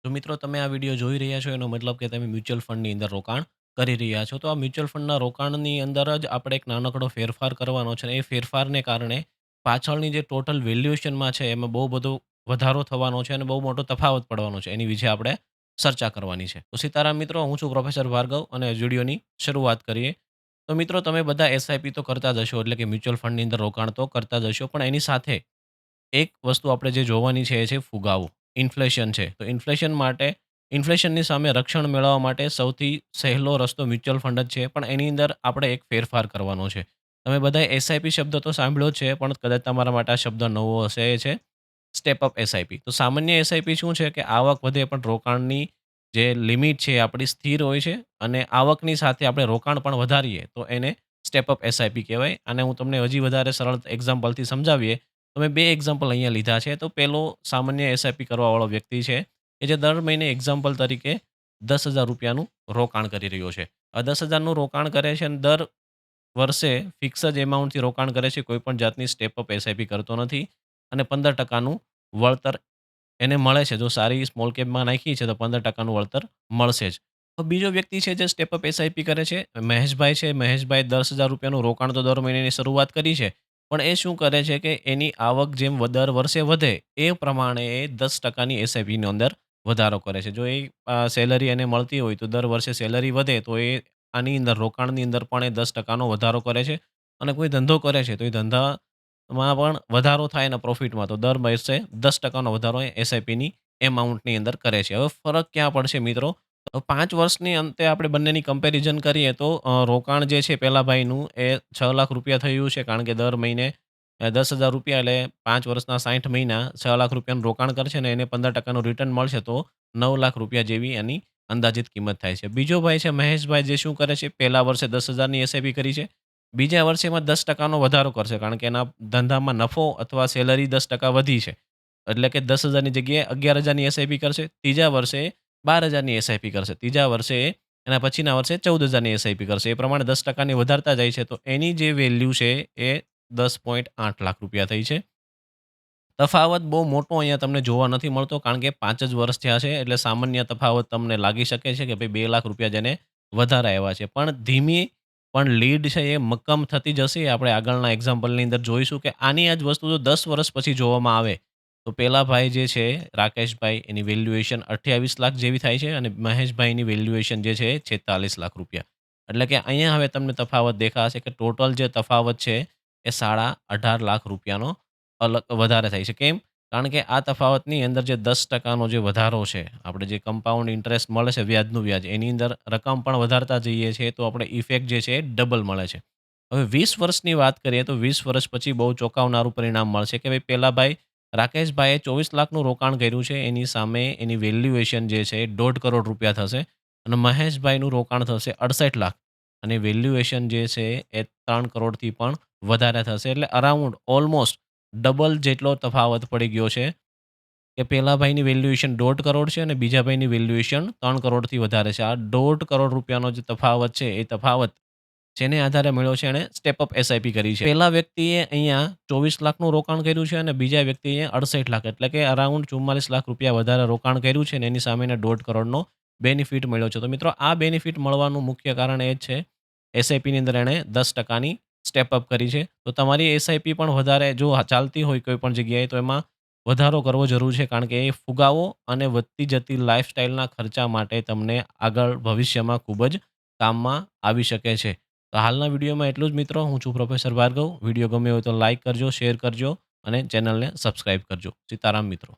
જો મિત્રો તમે આ વિડીયો જોઈ રહ્યા છો એનો મતલબ કે તમે મ્યુચ્યુઅલ ફંડની અંદર રોકાણ કરી રહ્યા છો. તો આ મ્યુચ્યુઅલ ફંડના રોકાણની અંદર જ આપણે એક નાનકડો ફેરફાર કરવાનો છે અને એ ફેરફારને કારણે પાછળની જે ટોટલ વેલ્યુએશનમાં છે એમાં બહુ બધો વધારો થવાનો છે અને બહુ મોટો તફાવત પડવાનો છે. એની વિશે આપણે ચર્ચા કરવાની છે. તો સીતારામ મિત્રો, હું છું પ્રોફેસર ભાર્ગવ અને વિડીયોની શરૂઆત કરીએ. તો મિત્રો તમે બધા એસઆઈપી તો કરતા જ હશો એટલે કે મ્યુચ્યુઅલ ફંડની અંદર રોકાણ તો કરતા જ હશો. પણ એની સાથે એક વસ્તુ આપણે જે જોવાની છે એ છે ફુગાવો. ઇન્ફ્લેશન છે. તો ઇન્ફ્લેશનની સામે રક્ષણ મેળવવા માટે સૌથી સહેલો રસ્તો મ્યુચ્યુઅલ ફંડ જ છે. પણ એની અંદર આપણે એક ફેરફાર કરવાનો છે. તમે બધાએ એસઆઈપી શબ્દ તો સાંભળ્યો જ છે, પણ કદાચ તમારા માટે આ શબ્દ નવો હશે. એ છે સ્ટેપ અપ એસઆઈપી. તો સામાન્ય એસઆઈપી શું છે કે આવક વધે પણ રોકાણની જે લિમિટ છે એ આપણી સ્થિર હોય છે અને આવકની સાથે આપણે રોકાણ પણ વધારીએ તો એને સ્ટેપ અપ એસઆઈપી કહેવાય. અને હું તમને હજી વધારે સરળ એક્ઝામ્પલથી સમજાવીએ તો મેં 2 એક્ઝામ્પલ અહીંયા લીધા છે. તો પેલો સામાન્ય એસઆઈપી કરવાવાળો વ્યક્તિ છે કે જે દર મહિને એક્ઝામ્પલ તરીકે ₹10,000 નું રોકાણ કરી રહ્યો છે. 10,000 નું રોકાણ કરે છે અને દર વર્ષે ફિક્સ જ એમાઉન્ટથી રોકાણ કરે છે. કોઈપણ જાતની સ્ટેપ અપ એસઆઈપી કરતો નથી અને 15% નું વળતર એને મળે છે. જો સારી સ્મોલ કેપમાં નાખી છે તો 15% નું વળતર મળશે જ. તો બીજો વ્યક્તિ છે જે સ્ટેપ અપ એસઆઈપી કરે છે, મહેશભાઈ છે. મહેશભાઈ ₹10,000 નું રોકાણ તો દર મહિનેની શરૂઆત કરી છે. પણ એ શું કરે છે કે એની આવક જેમ દર વર્ષે વધે એ પ્રમાણે એ 10% ની એસઆઈપીની અંદર વધારો કરે છે. જો એ સેલરી એને મળતી હોય તો દર વર્ષે સેલરી વધે તો એ આની અંદર રોકાણની અંદર પણ એ 10% નો વધારો કરે છે અને કોઈ ધંધો કરે છે તો એ ધંધામાં પણ વધારો થાય અને પ્રોફિટમાં તો દર વર્ષે 10% નો વધારો એ એસઆઈપીની એમાઉન્ટની અંદર કરે છે. હવે ફરક ક્યાં પડશે મિત્રો? તો 5 વર્ષની અંતે આપણે બંનેની કમ્પેરિઝન કરીએ તો રોકાણ જે છે પેલા ભાઈનું એ ₹6,00,000 થયું છે. કારણ કે દર મહિને ₹10,000 એટલે 5 વર્ષના 60 મહિના ₹6,00,000 નું રોકાણ કરશે ને એને 15% નું રિટર્ન મળશે તો ₹9,00,000 જેવી એની અંદાજિત કિંમત થાય છે. બીજો ભાઈ છે મહેશભાઈ, જે શું કરે છે પહેલા વર્ષે 10,000 ની એસઆઈપી કરી છે. બીજા વર્ષે એમાં 10% નો વધારો કરશે કારણ કે એના ધંધામાં નફો અથવા સેલરી 10% વધી છે. એટલે કે 10,000 ની જગ્યાએ 11,000 ની એસઆઈપી કરશે. ત્રીજા વર્ષે 12,000 ની એસઆઈપી કરશે. ત્રીજા વર્ષે એના પછીના વર્ષે 14,000 ની એસઆઈપી કરશે. એ પ્રમાણે 10% ની વધારતા જાય છે. તો એની જે વેલ્યુ છે એ ₹10,800,000 થઈ છે. તફાવત બહુ મોટો અહીંયા તમને જોવા નથી મળતો કારણ કે 5 જ વર્ષ થયા છે. એટલે સામાન્ય તફાવત તમને લાગી શકે છે કે ભાઈ ₹2,00,000 જેને વધારે આવ્યા છે. પણ ધીમી પણ લીડ છે એ મક્કમ થતી જશે. આપણે આગળના એક્ઝામ્પલની અંદર જોઈશું કે આની આ જ વસ્તુ જો 10 વર્ષ પછી જોવામાં આવે તો પેલા ભાઈ જે છે રાકેશભાઈ, એની વેલ્યુએશન 28,00,000 જેવી થાય છે અને મહેશભાઈની વેલ્યુએશન જે છે ₹46,00,000. એટલે કે અહીંયા હવે તમને તફાવત દેખાશે કે ટોટલ જે તફાવત છે એ ₹18,50,000 નો વધારે થાય છે. કેમ? કારણ કે આ તફાવતની અંદર જે 10% નો જે વધારો છે, આપણે જે કમ્પાઉન્ડ ઇન્ટરેસ્ટ મળે છે વ્યાજનું વ્યાજ, એની અંદર રકમ પણ વધારતા જઈએ છીએ તો આપણે ઇફેક્ટ જે છે એ ડબલ મળે છે. હવે 20 વર્ષની વાત કરીએ તો 20 વર્ષ પછી બહુ ચોંકાવનારું પરિણામ મળશે કે ભાઈ પેલા ભાઈ રાકેશભાઈએ 24,00,000 નું રોકાણ કર્યું છે. એની સામે એની વેલ્યુએશન જે છે ₹1.5 કરોડ થશે અને મહેશભાઈનું રોકાણ થશે 68,00,000 અને વેલ્યુએશન જે છે એ 3 કરોડથી પણ વધારે થશે. એટલે અરાઉન્ડ ઓલમોસ્ટ ડબલ જેટલો તફાવત પડી ગયો છે કે પેલા ભાઈની વેલ્યુએશન 1.5 કરોડ છે અને બીજા ભાઈની વેલ્યુએશન 3 કરોડથી વધારે છે. આ ₹1.5 કરોડ નો જે તફાવત છે એ તફાવત જેને આધારે મળ્યો છે એણે સ્ટેપ અપ એસઆઈપી કરી છે. પેલા વ્યક્તિએ અહીંયા 24,00,000 નું રોકાણ કર્યું છે અને બીજા વ્યક્તિએ 68,00,000 એટલે કે અરાઉન્ડ ₹44,00,000 વધારે રોકાણ કર્યું છે અને એની સામે એને 1.5 કરોડનો બેનિફિટ મળ્યો છે. તો મિત્રો આ બેનિફિટ મળવાનું મુખ્ય કારણ એ જ છે એસઆઈપીની અંદર એણે 10% ની સ્ટેપ અપ કરી છે. તો તમારી એસઆઈપી પણ વધારે જો ચાલતી હોય કોઈ પણ જગ્યાએ તો એમાં વધારો કરવો જરૂર છે. કારણ કે એ ફુગાવો અને વધતી જતી લાઈફસ્ટાઈલના ખર્ચા માટે તમને આગળ ભવિષ્યમાં ખૂબ જ કામમાં આવી શકે છે. તો હાલના વિડીયોમાં એટલું જ મિત્રો. હું છું પ્રોફેસર ભાર્ગવ. વિડીયો ગમ્યો હોય તો લાઈક કરજો, શેર કરજો અને ચેનલને સબસ્ક્રાઈબ કરજો. સીતારામ મિત્રો.